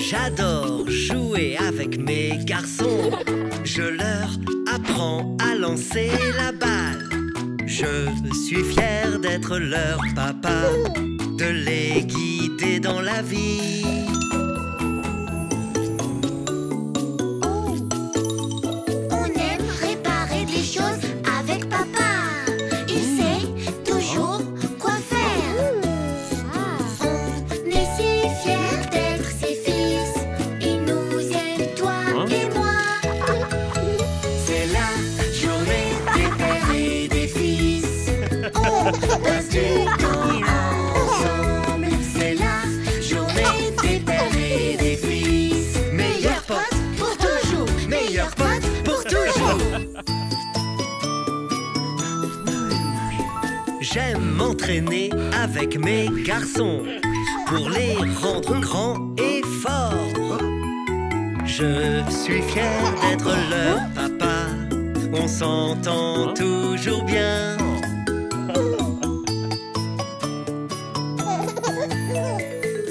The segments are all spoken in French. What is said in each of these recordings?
J'adore jouer avec mes garçons. Je leur apprends à lancer la balle. Je suis fier d'être leur papa, de les guider dans la vie. On aime réparer des choses avec papa. Il sait toujours quoi faire. On est si fiers d'être ses fils. Il nous aime, toi et moi. C'est la journée des pères et des fils. On passe du temps ensemble. C'est la journée des pères et des fils. Meilleurs potes pour toujours. Meilleurs potes pour toujours. J'aime m'entraîner avec mes garçons pour les rendre grands et forts. Je suis fier d'être leur papa. On s'entend toujours bien.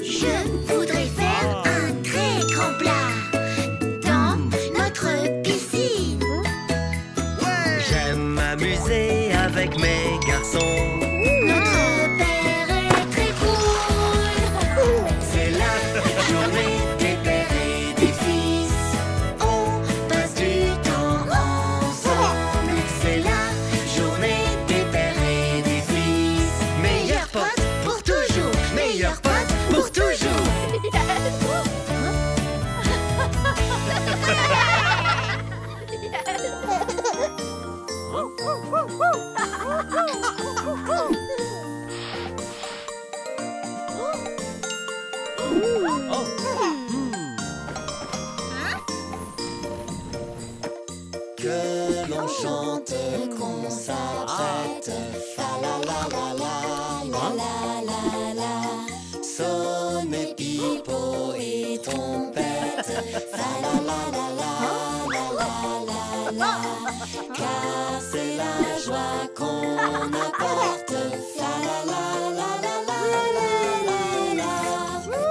Je voudrais faire un très grand plat dans notre piscine. J'aime m'amuser avec mes garçons. Notre père est très cool. C'est la Journée des pères et des fils. On passe du temps ensemble. C'est la journée des pères et des fils. Meilleurs potes pour toujours. Meilleurs potes pour toujours. Que l'on chante, qu'on s'apprête. Fa la la la la la la la la. Sonne pipeau et trompette. Fa la la la la la la la la. Car c'est la joie qu'on apporte. Fa la la la la la la la la.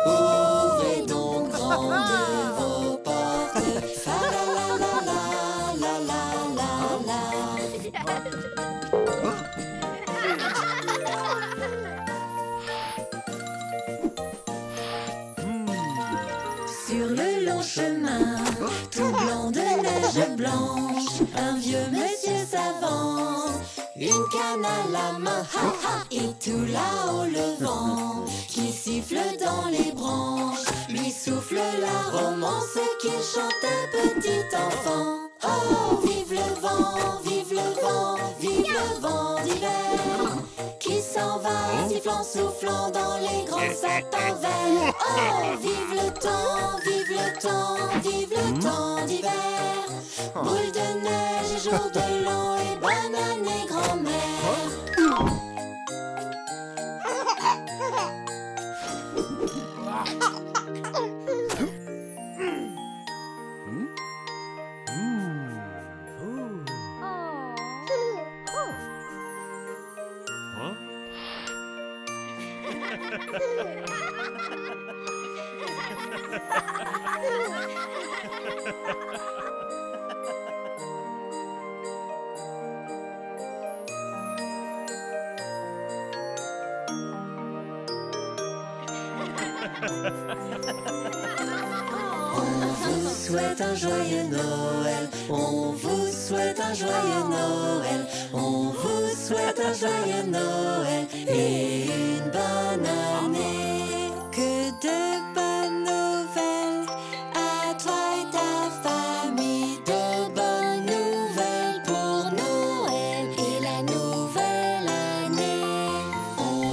Ouvrez donc grandes vos portes. Fa la la la la la la la la. Sur le long chemin, tout blanc de neige blanche, un vieux monsieur s'avance, une canne à la main, ha ha, et tout là-haut le vent qui siffle dans les branches, lui souffle la romance qu'il chantait petit enfant. Oh, vive le vent, vive le vent, vive le vent d'hiver qui s'en va sifflant, soufflant dans les grands sapins verts. Oh, vive le temps, vive le temps, vive le temps d'hiver. Boule de neige, jour de l'an et bonne année grand-mère. On vous souhaite un joyeux Noël. On vous souhaite un joyeux Noël. On vous souhaite un joyeux Noël et une bonne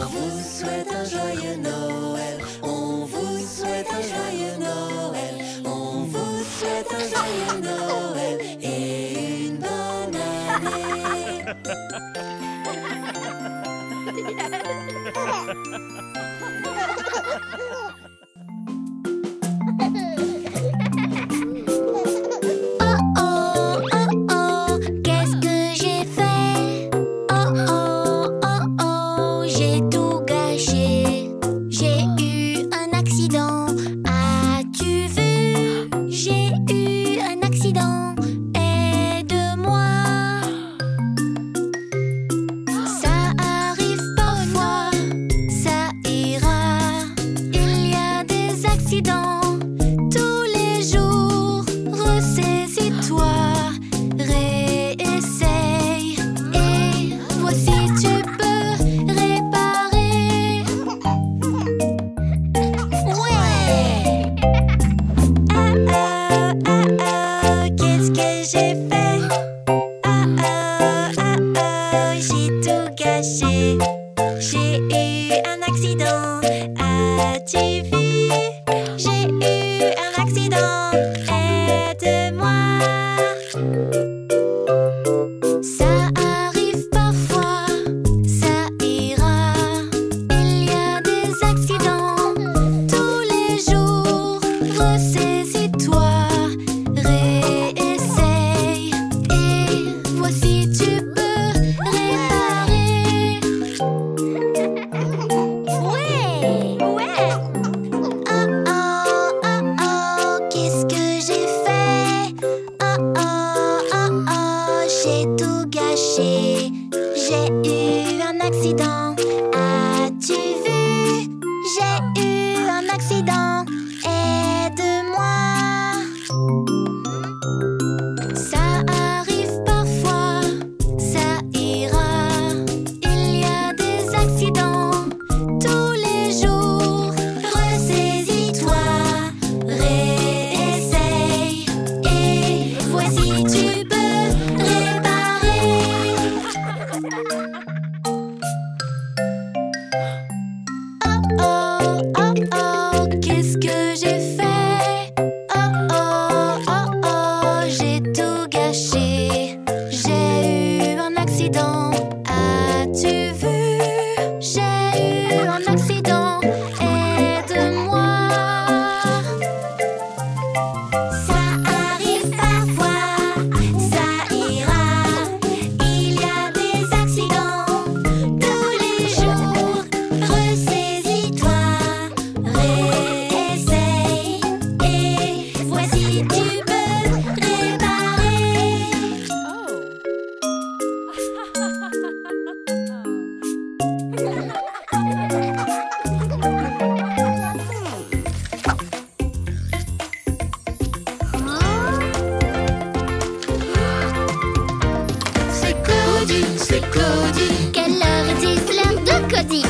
vous souhaite un joyeux Noël. On vous souhaite un joyeux Noël. On vous souhaite un joyeux Noël et une bonne année. Qu'est-ce que j'ai fait? Oh, j'ai tout gâché. J'ai eu un accident. As-tu vu? J'ai eu un accident. Aide-moi. Ça arrive parfois, ça ira. Il y a des accidents tous les jours. Ressaisis-toi. Réessaye et vois si tu peux réparer. Ouais! Qu'est-ce que j'ai fait? J'ai tout gâché. J'ai eu un accident. As-tu vu? J'ai eu un accident. Aide-moi. Ça arrive parfois, ça ira. Il y a des accidents tous les jours. Ressaisis-toi, réessaye et vois si tu peux réparer. Ouais! Qu'est-ce que j'ai fait? J'ai tout gâché. J'ai eu un accident. As-tu vu? J'ai eu un accident. Aide-moi. Ça arrive parfois, ça ira. Il y a des accidents tous les jours. Ressaisis-toi, réessaye et vois si tu peux réparer. Qu'est-ce que j'ai fait? J'ai tout gâché. J'ai eu un accident. As-tu vu? J'ai eu un accident. Aide-moi. Ça arrive parfois, ça ira. Il y a des accidents tous les jours. Ressaisis-toi, réessaye et vois si tu peux réparer. C'est Cody. Quelle heure est-il? L'heure de Cody.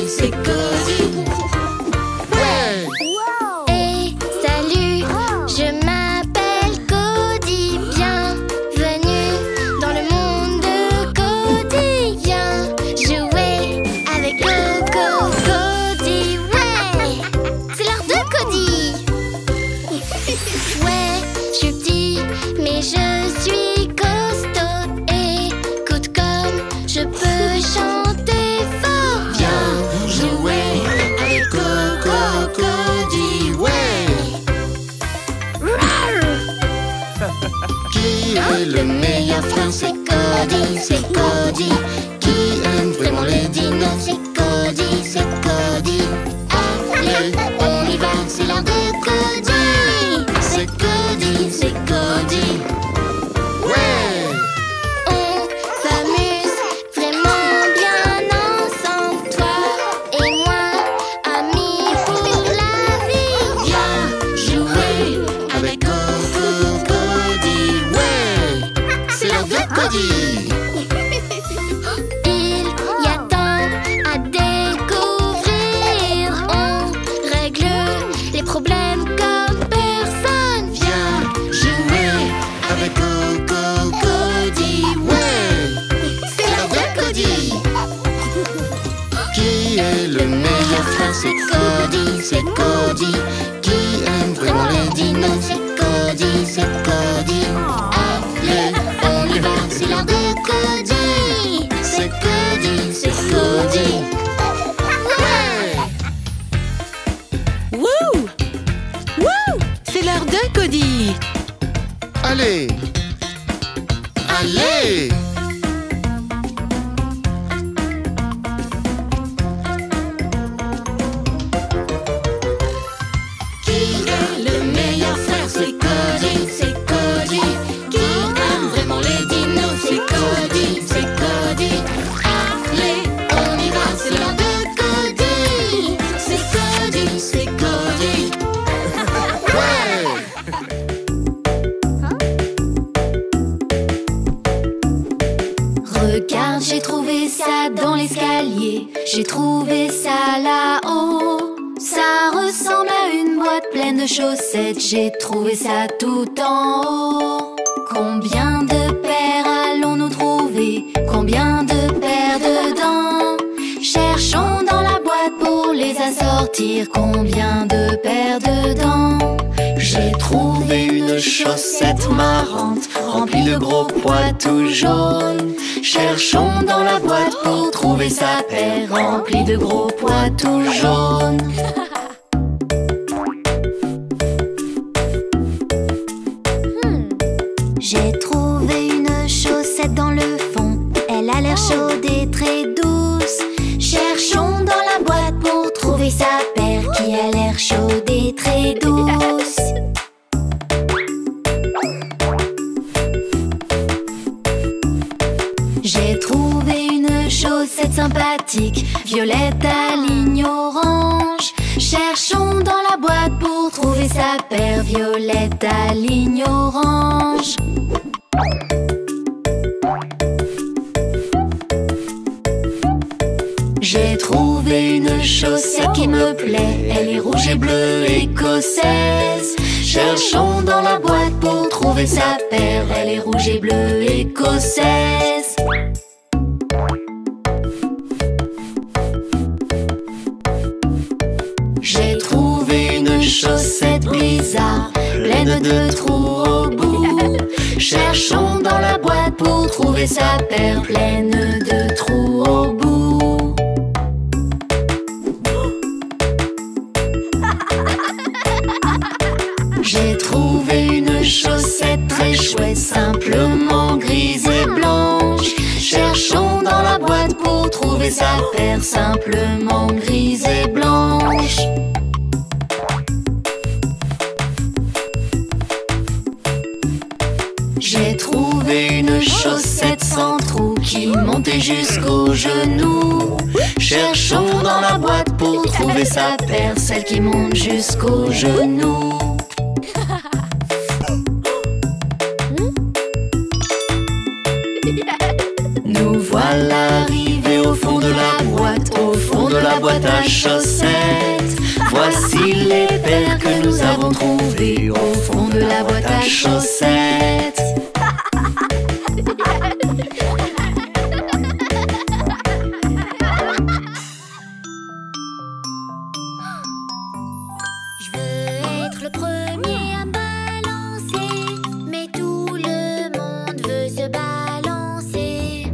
C'est Cody. Ouais! Hey, salut, je m'appelle Cody. Bienvenue dans le monde de Cody. Viens jouer avec Coco Cody. Ouais, c'est l'heure de Cody. Ouais, je suis petit, mais je suis costaud. Écoute comme je peux chanter fort. Viens jouer avec Coco Cody. Ouais! Qui est le meilleur frère? C'est Cody. Qui aime vraiment les dinos? C'est Cody. Allez, on y va, c'est l'heure de Cody. C'est Cody. Ouais! On s'amuse vraiment bien ensemble, toi et moi, amis pour la vie. Viens jouer avec Coco Cody. Ouais! C'est l'heure de Cody. Qui est le meilleur frère? C'est Cody, c'est Cody. Qui aime vraiment les dinos? C'est Cody, c'est Cody. Allez, on y va, c'est l'heure de Cody. C'est Cody, c'est Cody. Ouais! Wouh! Wouh! C'est l'heure de Cody. Allez! Allez! Regarde, j'ai trouvé ça dans l'escalier. J'ai trouvé ça là-haut. Ça ressemble à une boîte pleine de chaussettes. J'ai trouvé ça tout en haut. Combien de paires allons-nous trouver? Combien de paires dedans? Cherchons dans la boîte pour les assortir. Combien de paires dedans? J'ai trouvé une chaussette marrante, remplie de gros pois tout jaunes. Cherchons dans la boîte pour trouver sa paire, remplie de gros pois tout jaunes. J'ai trouvé une chaussette dans le fond. Elle a l'air chaude et très douce. Cherchons dans la boîte pour trouver sa paire qui a l'air chaude et très douce. J'ai trouvé une chaussette sympathique, violette à ligne orange. Cherchons dans la boîte pour trouver sa paire, violette à ligne orange. J'ai trouvé une chaussette qui me plaît. Elle est rouge et bleue écossaise. Cherchons dans la boîte pour trouver sa paire. Elle est rouge et bleue écossaise. J'ai trouvé une chaussette bizarre, pleine de trous au bout. Cherchons dans la boîte pour trouver sa paire, pleine de trous au bout. J'ai trouvé une chaussette très chouette, simplement grise et blanche. Cherchons dans la boîte pour trouver sa paire, simplement grise et blanche. J'ai trouvé une chaussette sans trou qui montait jusqu'aux genoux. Cherchons dans la boîte pour trouver sa paire, celle qui monte jusqu'aux genoux. Nous voilà arrivés au fond de la boîte, au fond de la boîte à chaussettes. Voici les paires que nous avons trouvées au fond de la boîte à chaussettes. Je veux être le premier à balancer, mais tout le monde veut se balancer.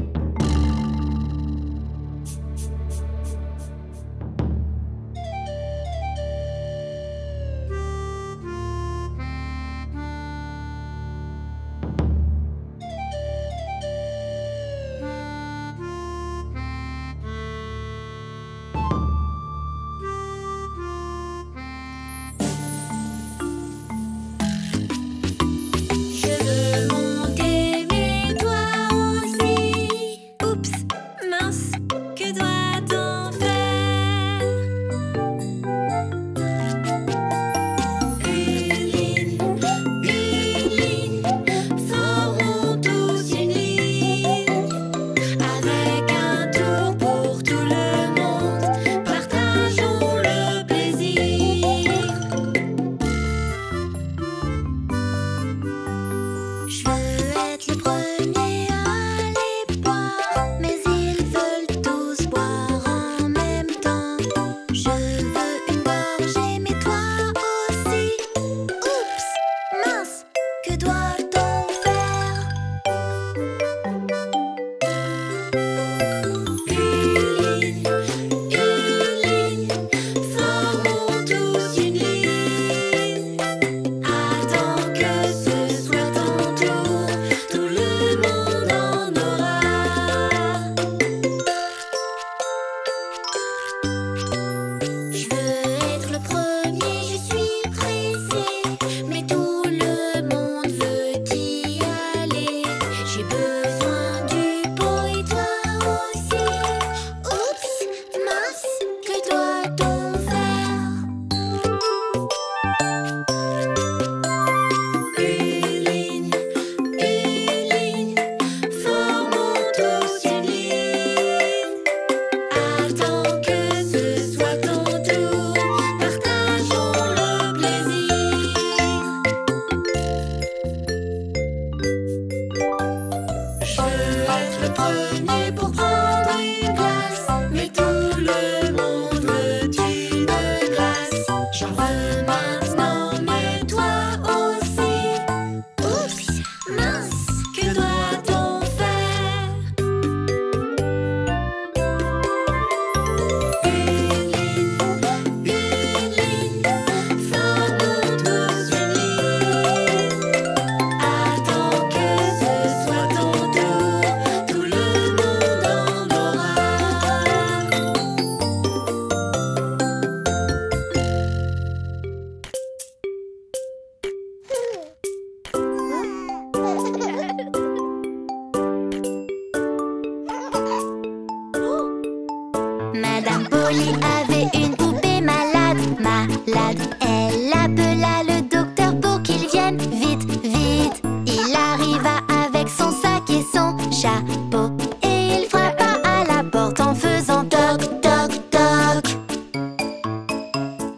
Madame Polly avait une poupée malade, malade. Elle appela le docteur pour qu'il vienne vite, vite. Il arriva avec son sac et son chapeau et il frappa à la porte en faisant toc, toc, toc.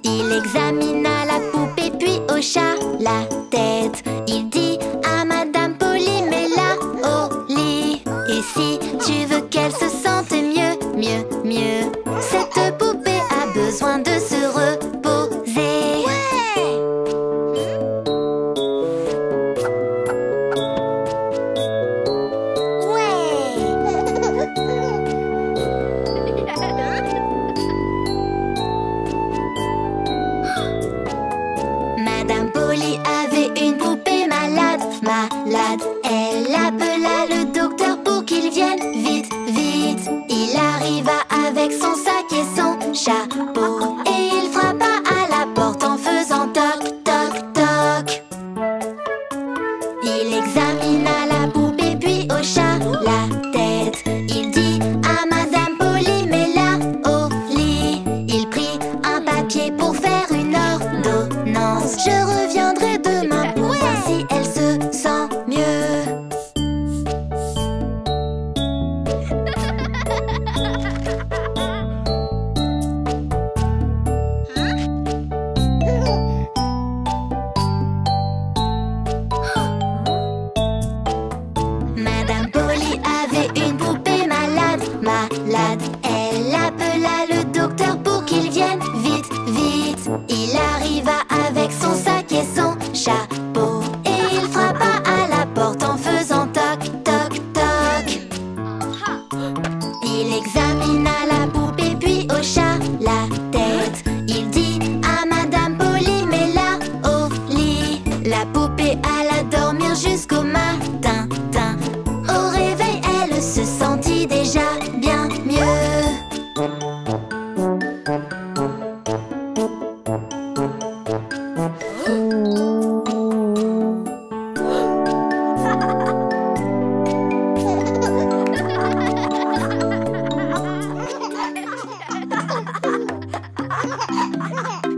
Il examina la poupée puis hocha la tête. Il dit à Madame Polly, mets-la au lit. Et si tu veux qu'elle se sente mieux, mieux, mieux, cette poupée a besoin de se reposer. Madame Polly avait une poupée malade, malade. Elle appela le docteur pour qu'il vienne vite, vite. Il arriva avec son sac et son chapeau et il frappa à la porte en faisant toc, toc, toc. Il examina la poupée puis hocha la tête. Il dit à Madame Polly, mets-la au lit. Il prit un papier pour faire une ordonnance. Je reviendrai demain pour voir si elle se sent mieux. Madame Polly avait une poupée malade, malade. Elle appela le docteur pour qu'il vienne vite, vite. Il arriva avec son sac et son chapeau et il frappa à la porte en faisant toc, toc, toc. Il examina la poupée puis hocha la tête. Il dit à Madame Polly, mets-la au lit. La poupée alla dormir jusqu'au matin. Au réveil, elle se sentit déjà bien mieux.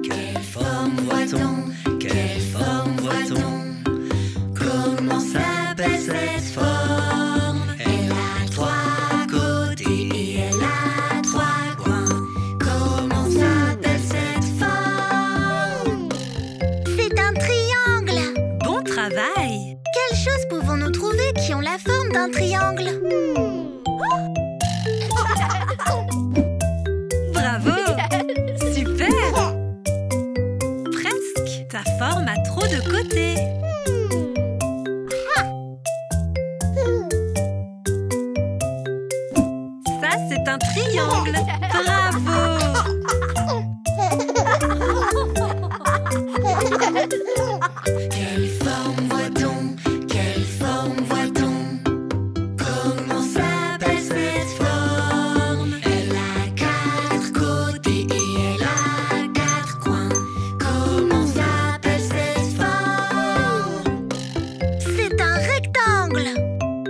Quelle forme voit-on? Quelle forme voit-on? Comment s'appelle cette forme? Elle a trois côtés et elle a trois coins. Comment s'appelle cette forme? C'est un triangle. Bon travail! Quelles choses pouvons-nous trouver qui ont la forme d'un triangle? Bravo! Super! Presque! Ta forme a trop de côtés. Ça, c'est un triangle. Bravo! Quelle forme voit-on? Quelle forme voit-on? Comment s'appelle cette forme? Elle a quatre côtés et elle a quatre coins. Comment s'appelle cette forme? C'est un rectangle.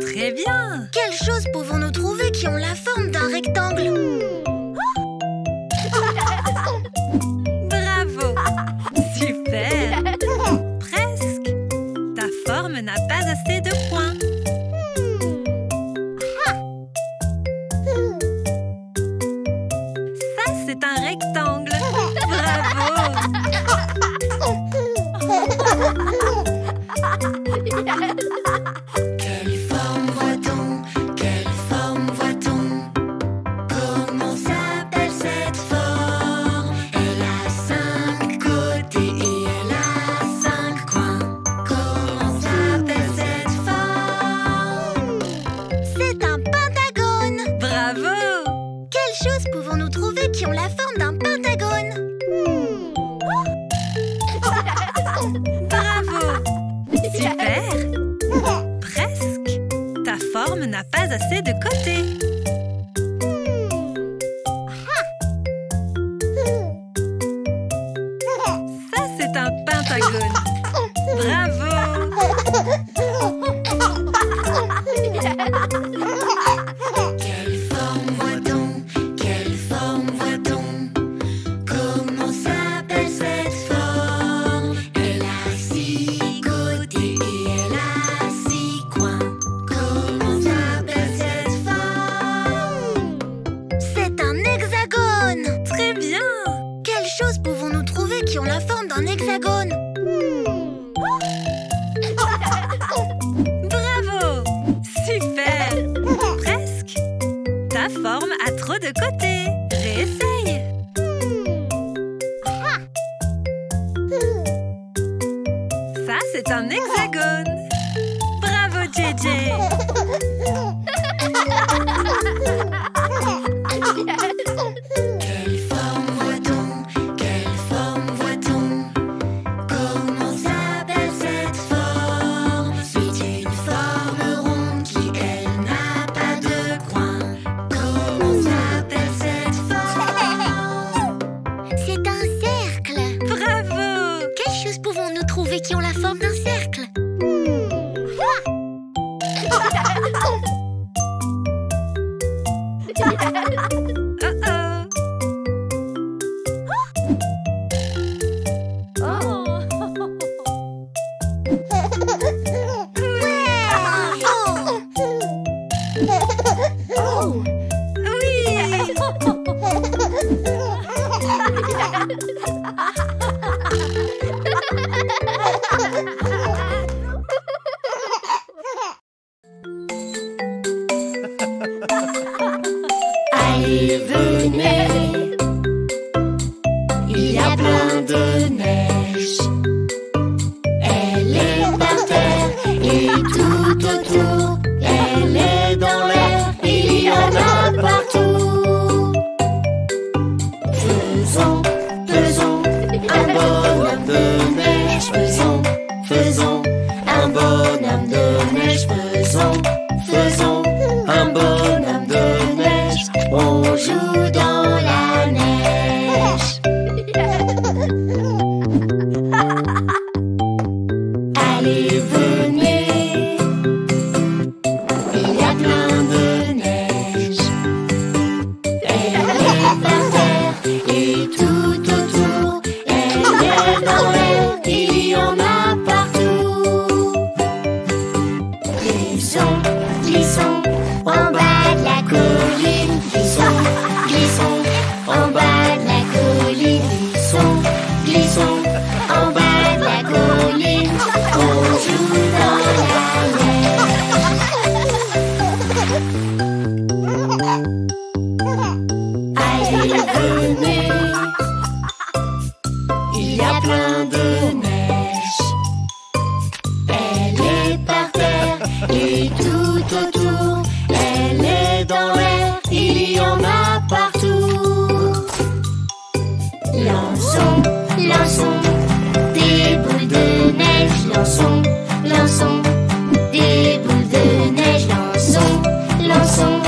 Très bien! Quelles choses pouvons-nous trouver qui ont la forme d'un rectangle? Bravo! Super! Presque! Ta forme n'a pas assez de points. Ça, c'est un rectangle. Bravo! Quelle forme voit-on? Quelle forme voit-on? Comment s'appelle cette forme? Elle a cinq côtés et elle a cinq coins. Comment s'appelle cette forme? C'est un pentagone. Bravo! Quelles choses pouvons-nous trouver qui ont la forme d'un pentagone? Bravo! Super! Presque! Ta forme n'a pas assez de côtés. Ça, c'est un pentagone. Bravo! Quelle forme voit-on? Quelle forme voit-on? hexagone. Bravo! Super! Presque! Ta forme a trop de côtés. Réessaye! Ça, c'est un hexagone. Bravo, JJ! Quelle forme voit-on? Quelle forme voit-on? Comment s'appelle cette forme? C'est une forme ronde qui, elle, n'a pas de coin. Comment s'appelle cette forme? C'est un cercle. Bravo! Quelles choses pouvons-nous trouver qui ont la forme d'un cercle? Allez, venez, il y a plein de neige. Elle est par terre et tout autour. Elle est dans l'air, il y en a partout. Faisons, faisons un bonhomme de neige. Faisons, faisons un bonhomme de neige. Faisons, faisons un bonhomme de neige. On joue dans la neige. Allez, venez, il y a plein de neige. Elle est par terre et tout autour. Elle est dans l'air, il y en a partout. Glissons, glissons en bas de la colline. Glissons, glissons en bas de la colline. Glissons, glissons en bas de la colline. On joue dans la neige. Allez, venez, il y a plein de neige. Elle est par terre et tout autour. Elle est dans l'air, il y en a partout. Lançons, lançons des boules de neige. Lançons, lançons des boules de neige. Lançons, lançons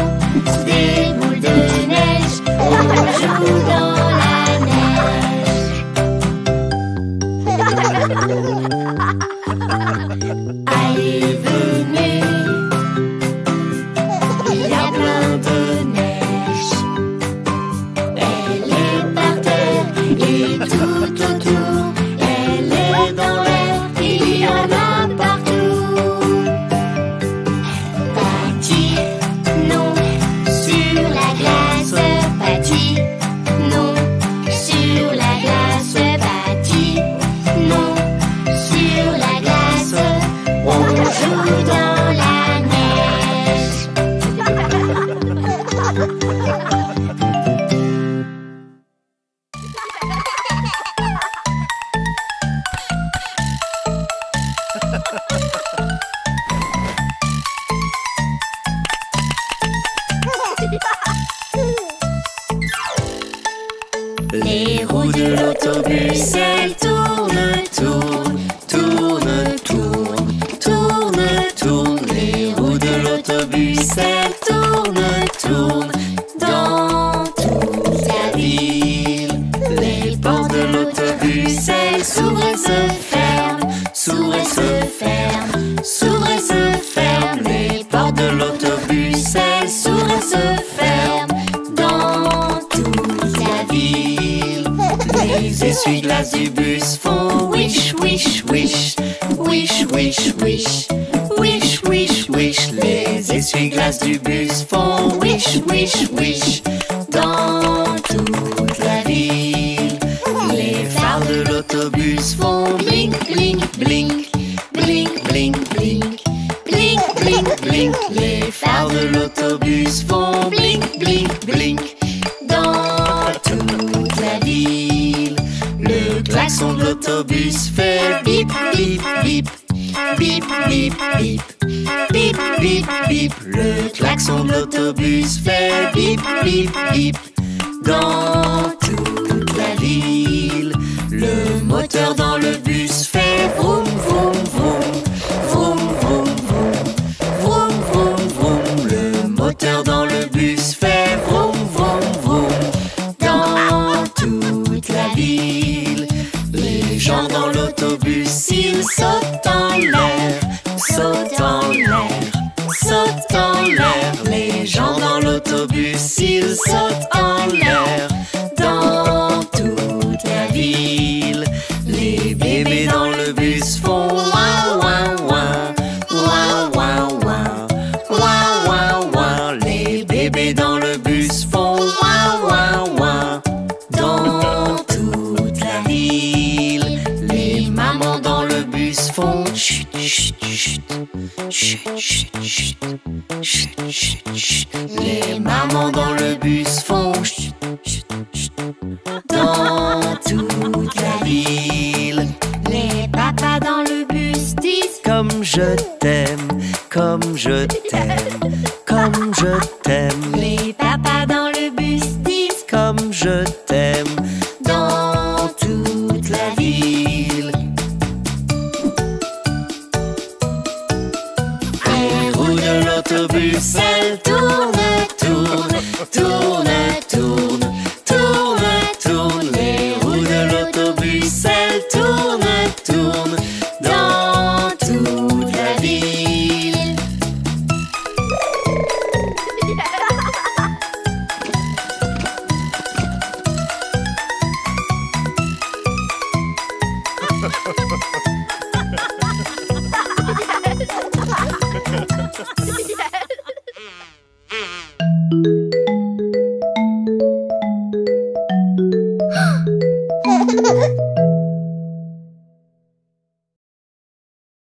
des boules de neige. On joue dans la neige. Allez, venez, il y a plein de neige. Elle est par terre et tout autour. Elle est dans l'air, il y en a partout. Patinons sur la glace. Patinons sur la glace. Patinons sur la glace. On joue dans la neige. Les roues de l'autobus, elles tournent, tournent, tournent, tournent, tournent, tournent. Les roues de l'autobus, elles tournent, tournent dans toute la ville. Les portes de l'autobus, elles s'ouvrent et se ferment, s'ouvrent et se ferment, s'ouvrent et se ferment. Les portes de l'autobus, elles s'ouvrent et se ferment dans toute la ville. Les essuie-glaces du bus font wish, wish, wish, wish, wish, wish, wish, wish, wish. Les essuie-glaces du bus font wish, wish, wish dans toute la ville. Les phares de l'autobus l'autobus font blink, blink, blink. Blink, blink, blink. Blink, blink, blink. Les phares de l'autobus font blink, blink, blink. Dans toute la ville, le klaxon de l'autobus fait bip, bip, bip. Bip, bip, bip. Bip, bip, bip. Le klaxon de l'autobus fait bip, bip, bip. Dans toute la ville, le moteur dans le bus fait vroom, vroom, vroom. Vroom, vroom, vroom. Vroom, vroom, vroom. Le moteur dans le bus fait vroom, vroom, vroom. Dans toute la ville, les gens dans l'autobus, ils sautent en l'air, sautent en l'air, sautent en l'air. Les gens dans l'autobus, ils sautent en l'air. Dans toute la ville, les bébés dans le bus font ouin, ouin, ouin. Ouin, ouin, ouin. Ouin, ouin, ouin. Les bébés dans le bus font ouin, ouin, ouin. Dans toute la ville, les mamans dans le bus font chut, chut, chut. Chut, chut, chut. Chut, chut, chut. Les mamans dans le bus font chut, chut, chut. Dans toute la ville, Les papas dans le bus disent comme je t'aime, comme je t'aime, comme je t'aime. Les papas dans le bus disent Comme je t'aime,